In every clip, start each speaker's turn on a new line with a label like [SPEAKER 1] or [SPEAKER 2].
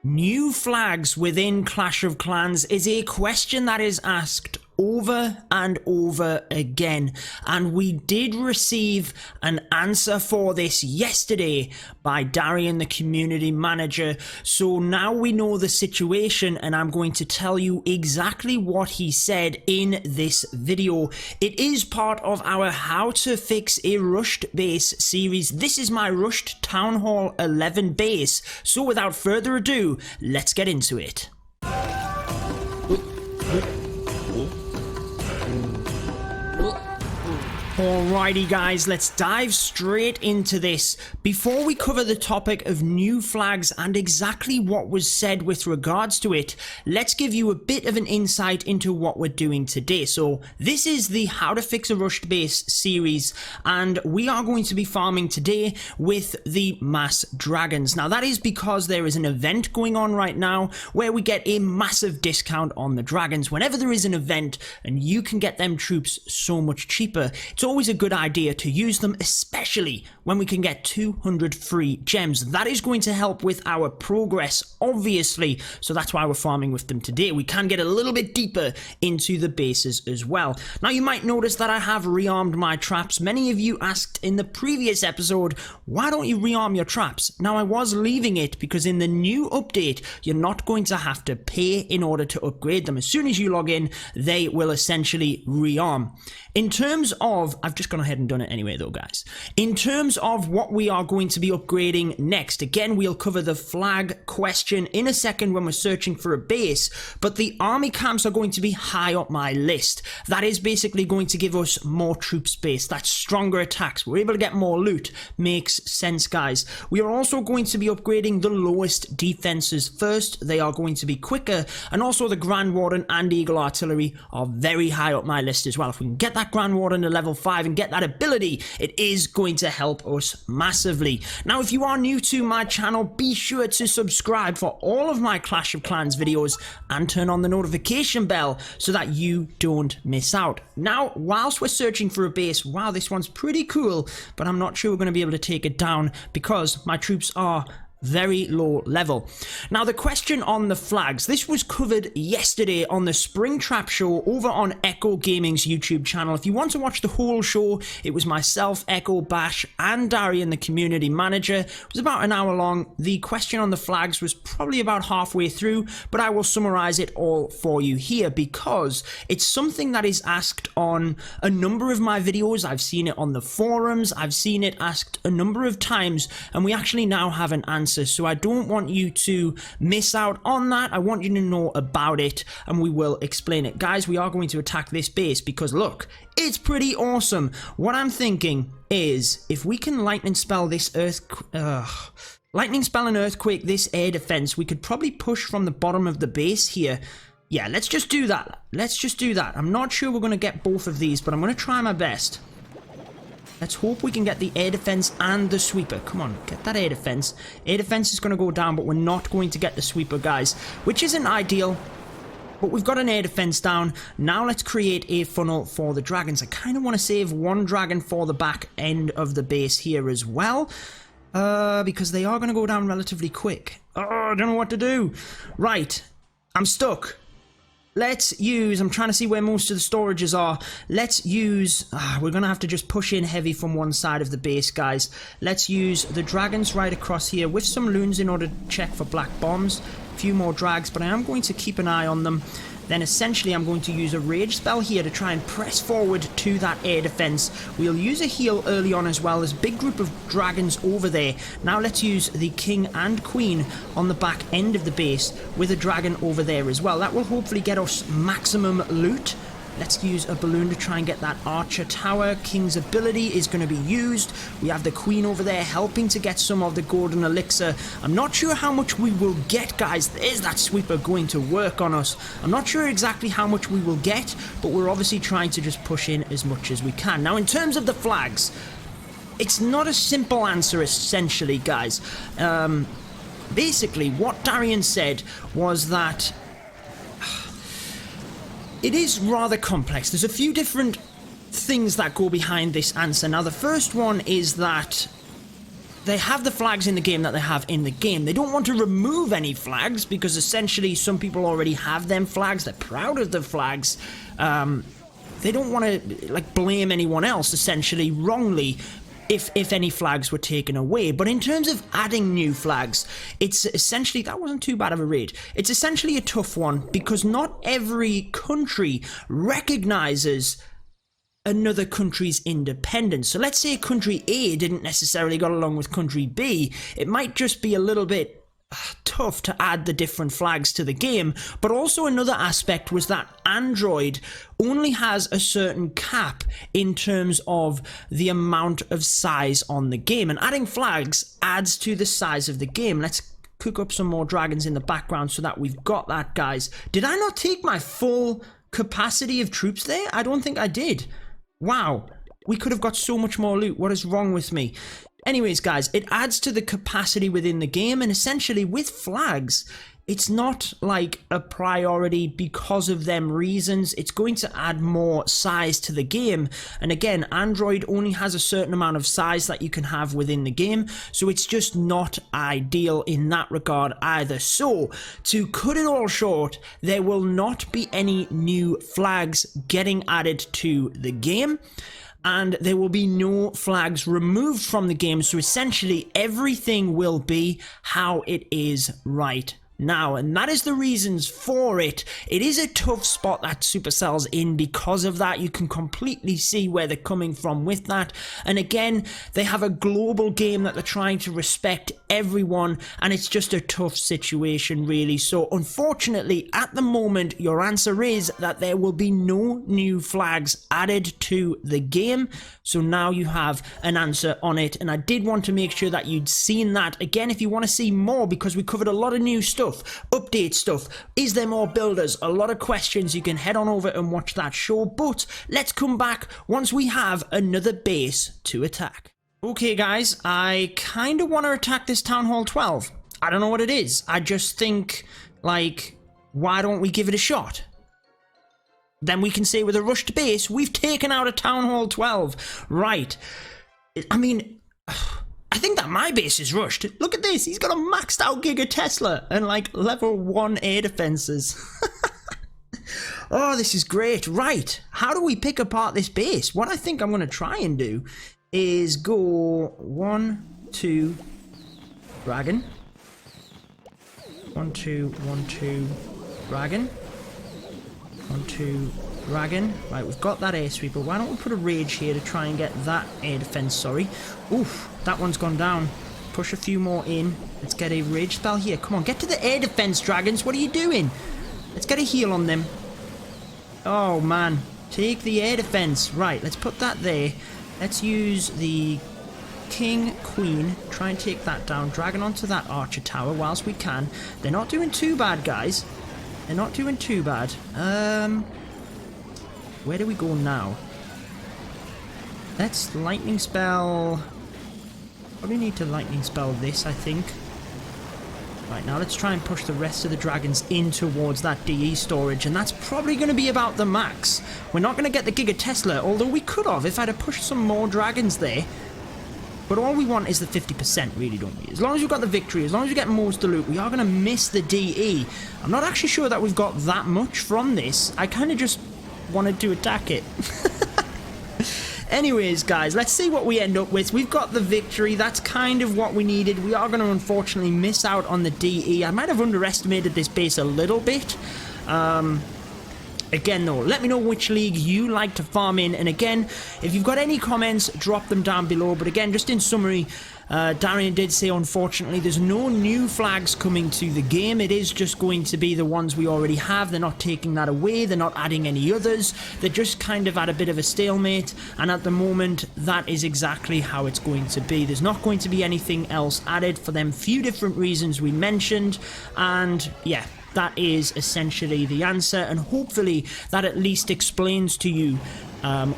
[SPEAKER 1] New flags within Clash of Clans is a question that is asked over and over again, and we did receive an answer for this yesterday by Darian, the community manager. So now we know the situation, and I'm going to tell you exactly what he said in this video. It is part of our How to Fix a Rushed Base series. This is my Rushed Town Hall 11 base, so without further ado, let's get into it. Alrighty guys, let's dive straight into this. Before we cover the topic of new flags and exactly what was said with regards to it, let's give you a bit of an insight into what we're doing today. So this is the How to Fix a Rushed Base series, and we are going to be farming today with the mass dragons. Now that is because there is an event going on right now where we get a massive discount on the dragons whenever there is an event, and you can get them troops so much cheaper. It's always a good idea to use them, especially when we can get 200 free gems. That is going to help with our progress, obviously, so that's why we're farming with them today. We can get a little bit deeper into the bases as well. Now you might notice that I have rearmed my traps. Many of you asked in the previous episode, why don't you rearm your traps? Now I was leaving it because in the new update you're not going to have to pay in order to upgrade them. As soon as you log in, they will essentially rearm. In terms of, I've just gone ahead and done it anyway though guys. In terms of what we are going to be upgrading next, again we'll cover the flag question in a second when we're searching for a base, but the army camps are going to be high up my list. That is basically going to give us more troop space, that's stronger attacks, we're able to get more loot. Makes sense guys. We are also going to be upgrading the lowest defenses first, they are going to be quicker, and also the Grand Warden and Eagle Artillery are very high up my list as well. If we can get that Grand Warden to level 5 and get that ability, it is going to help us massively. Now if you are new to my channel, be sure to subscribe for all of my Clash of Clans videos and turn on the notification bell so that you don't miss out. Now whilst we're searching for a base, wow, this one's pretty cool, but I'm not sure we're going to be able to take it down because my troops are very low level. Now the question on the flags, this was covered yesterday on the Springtrap show over on Echo Gaming's YouTube channel. If you want to watch the whole show, it was myself, Echo, Bash and Darian, the community manager. It was about an hour long. The question on the flags was probably about halfway through, but I will summarize it all for you here because it's something that is asked on a number of my videos. I've seen it on the forums, I've seen it asked a number of times, and we actually now have an answer. So I don't want you to miss out on that. I want you to know about it and we will explain it. Guys, we are going to attack this base because look, it's pretty awesome. What I'm thinking is if we can lightning spell this lightning spell and earthquake this air defense, we could probably push from the bottom of the base here. Yeah, let's just do that. Let's just do that. I'm not sure we're going to get both of these, but I'm going to try my best. Let's hope we can get the air defense and the sweeper. Come on, get that air defense. Air defense is going to go down, but we're not going to get the sweeper, guys, which isn't ideal. But we've got an air defense down. Now let's create a funnel for the dragons. I kind of want to save one dragon for the back end of the base here as well, because they are going to go down relatively quick. Oh, I don't know what to do. Right, I'm stuck. Let's use, I'm trying to see where most of the storages are. Let's use, we're going to have to just push in heavy from one side of the base, guys. Let's use the dragons right across here with some loons in order to check for black bombs. A few more drags, but I am going to keep an eye on them. Then essentially I'm going to use a rage spell here to try and press forward to that air defense. We'll use a heal early on as well. There's a big group of dragons over there. Now let's use the king and queen on the back end of the base with a dragon over there as well. That will hopefully get us maximum loot. Let's use a balloon to try and get that archer tower. King's ability is going to be used. We have the queen over there helping to get some of the golden elixir. I'm not sure how much we will get, guys. Is that sweeper going to work on us? I'm not sure exactly how much we will get, but we're obviously trying to just push in as much as we can. Now, in terms of the flags, it's not a simple answer, essentially, guys. Basically, what Darian said was that it is rather complex. There's a few different things that go behind this answer. Now, the first one is that they have the flags in the game that they have in the game. They don't want to remove any flags because essentially some people already have them flags. They're proud of the flags. They don't want to like blame anyone else essentially wrongly if any flags were taken away. But in terms of adding new flags, it's essentially, that wasn't too bad of a raid. It's essentially a tough one because not every country recognizes another country's independence. So let's say country A didn't necessarily get along with country B. It might just be a little bit tough to add the different flags to the game. But also another aspect was that Android only has a certain cap in terms of the amount of size on the game, and adding flags adds to the size of the game. Let's cook up some more dragons in the background so that we've got that, guys. Did I not take my full capacity of troops there? I don't think I did. Wow, we could have got so much more loot. What is wrong with me? Anyways, guys, it adds to the capacity within the game, and essentially with flags, it's not like a priority because of them reasons. It's going to add more size to the game. And again, Android only has a certain amount of size that you can have within the game, so it's just not ideal in that regard either. So, to cut it all short, there will not be any new flags getting added to the game, and there will be no flags removed from the game. So essentially everything will be how it is right now, and that is the reasons for it. It is a tough spot that Supercell's in because of that. You can completely see where they're coming from with that. And again, they have a global game that they're trying to respect everyone, and it's just a tough situation really. So unfortunately at the moment your answer is that there will be no new flags added to the game. So now you have an answer on it, and I did want to make sure that you'd seen that. Again, if you want to see more, because we covered a lot of new stuff, update stuff, is there more builders, a lot of questions, you can head on over and watch that show. But let's come back once we have another base to attack. Okay guys, I kind of want to attack this Town Hall 12. I don't know what it is. I just think, like, why don't we give it a shot? Then we can say with a rushed base, we've taken out a Town Hall 12. Right. I mean, I think that my base is rushed. Look at this. He's got a maxed out Giga Tesla and like level 1 air defenses. Oh, this is great. Right. How do we pick apart this base? What I think I'm going to try and do is go 1, 2, dragon. 1, 2, 1, 2, dragon. 1, 2, dragon. Right, we've got that air sweeper. Why don't we put a rage here to try and get that air defense, sorry. Oof, that one's gone down. Push a few more in. Let's get a rage spell here. Come on, get to the air defense, dragons. What are you doing? Let's get a heal on them. Oh, man. Take the air defense. Right, let's put that there. Let's use the king, queen. Try and take that down. Dragon onto that archer tower whilst we can. They're not doing too bad, guys. They're not doing too bad. Where do we go now? Let's lightning spell. Probably need to lightning spell this, I think. Right, now let's try and push the rest of the dragons in towards that DE storage, and that's probably going to be about the max. We're not going to get the Giga Tesla, although we could have if I'd have pushed some more dragons there. But all we want is the 50%, really, don't we? As long as we've got the victory, as long as we get most of the loot, we are going to miss the DE. I'm not actually sure that we've got that much from this. I kind of just wanted to attack it. Anyways, guys, let's see what we end up with. We've got the victory. That's kind of what we needed. We are going to unfortunately miss out on the DE. I might have underestimated this base a little bit. Again, though, let me know which league you like to farm in. And again, if you've got any comments, drop them down below. But again, just in summary, Darian did say, unfortunately, there's no new flags coming to the game. It is just going to be the ones we already have. They're not taking that away. They're not adding any others. They're just kind of at a bit of a stalemate. And at the moment, that is exactly how it's going to be. There's not going to be anything else added for them few different reasons we mentioned. And yeah, that is essentially the answer, and hopefully that at least explains to you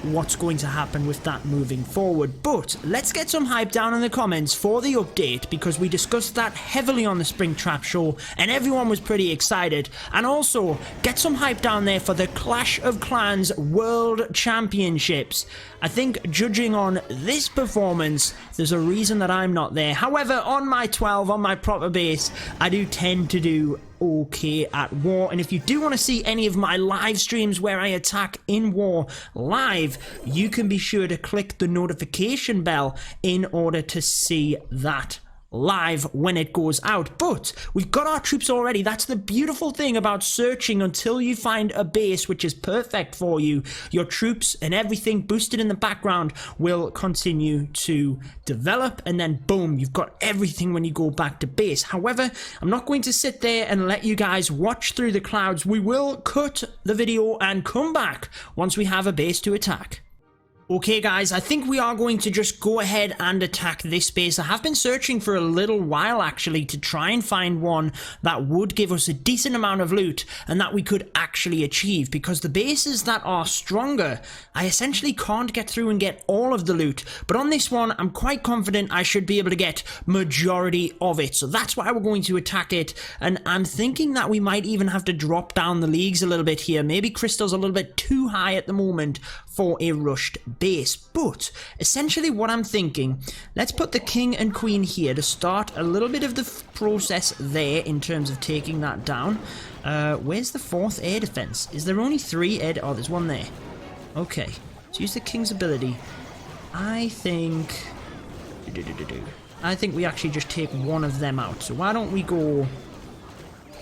[SPEAKER 1] what's going to happen with that moving forward. But let's get some hype down in the comments for the update, because we discussed that heavily on the Springtrap show and everyone was pretty excited. And also get some hype down there for the Clash of Clans World Championships. I think judging on this performance, there's a reason that I'm not there. However, on my 12, on my proper base, I do tend to do okay at war. And if you do want to see any of my live streams where I attack in war live, you can be sure to click the notification bell in order to see that live when it goes out. But we've got our troops already. That's the beautiful thing about searching until you find a base which is perfect for you. Your troops and everything boosted in the background will continue to develop, and then boom, you've got everything when you go back to base. However, I'm not going to sit there and let you guys watch through the clouds. We will cut the video and come back once we have a base to attack. Okay guys, I think we are going to just go ahead and attack this base. I have been searching for a little while actually to try and find one that would give us a decent amount of loot and that we could actually achieve, because the bases that are stronger, I essentially can't get through and get all of the loot. But on this one, I'm quite confident I should be able to get majority of it. So that's why we're going to attack it, and I'm thinking that we might even have to drop down the leagues a little bit here. Maybe Crystal's a little bit too high at the moment for a rushed base. But essentially what I'm thinking, let's put the king and queen here to start a little bit of the process there in terms of taking that down. Where's the 4th air defense? Is there only 3 air? Oh, there's one there. Okay, let's use the king's ability. I think we actually just take one of them out. So why don't we go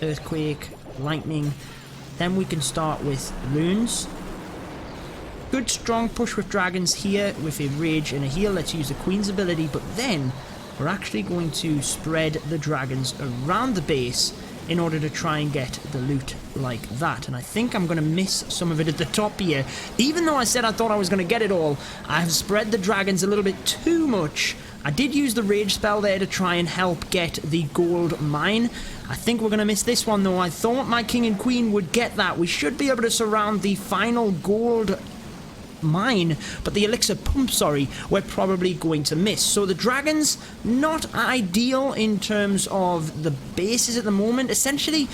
[SPEAKER 1] earthquake, lightning, then we can start with runes. Good strong push with dragons here with a rage and a heal. Let's use the queen's ability, but then we're actually going to spread the dragons around the base in order to try and get the loot like that. And I think I'm going to miss some of it at the top here. Even though I said I thought I was going to get it all, I have spread the dragons a little bit too much. I did use the rage spell there to try and help get the gold mine. I think we're going to miss this one though. I thought my king and queen would get that. We should be able to surround the final gold mine, but the elixir pump, sorry, we're probably going to miss. So the dragons, not ideal in terms of the bases at the moment. Essentially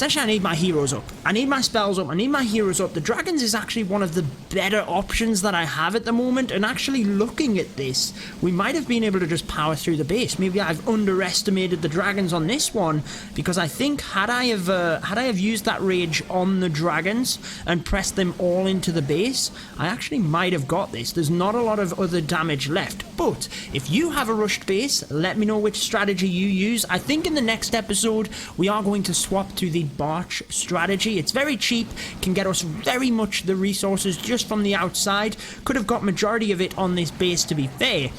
[SPEAKER 1] I need my heroes up. I need my spells up. I need my heroes up. The dragons is actually one of the better options that I have at the moment. And actually looking at this, we might have been able to just power through the base. Maybe I've underestimated the dragons on this one, because I think had I have used that rage on the dragons and pressed them all into the base, I actually might have got this. There's not a lot of other damage left. But if you have a rushed base, let me know which strategy you use. I think in the next episode, we are going to swap to the Barch strategy. It's very cheap, can get us very much the resources just from the outside. Could have got majority of it on this base, to be fair,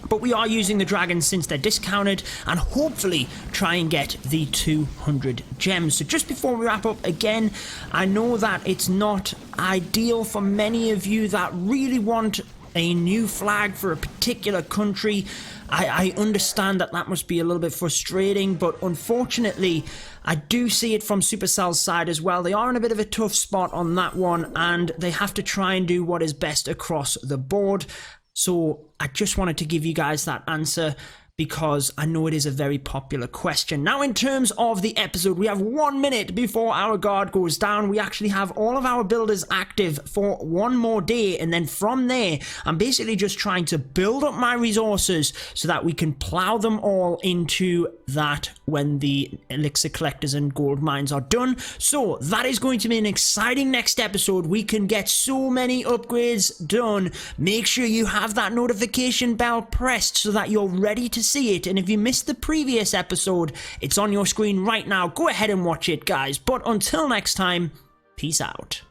[SPEAKER 1] but we are using the dragons since they're discounted, and hopefully try and get the 200 gems. So just before we wrap up, again, I know that it's not ideal for many of you that really want a new flag for a particular country. I understand that that must be a little bit frustrating, but unfortunately, I do see it from Supercell's side as well. They are in a bit of a tough spot on that one, and they have to try and do what is best across the board. So I just wanted to give you guys that answer, because I know it is a very popular question. Now, in terms of the episode, we have 1 minute before our guard goes down. We actually have all of our builders active for one more day, and then from there, I'm basically just trying to build up my resources so that we can plow them all into that when the elixir collectors and gold mines are done. So that is going to be an exciting next episode. We can get so many upgrades done. Make sure you have that notification bell pressed so that you're ready to see it. And if you missed the previous episode, it's on your screen right now. Go ahead and watch it, guys. But until next time, peace out.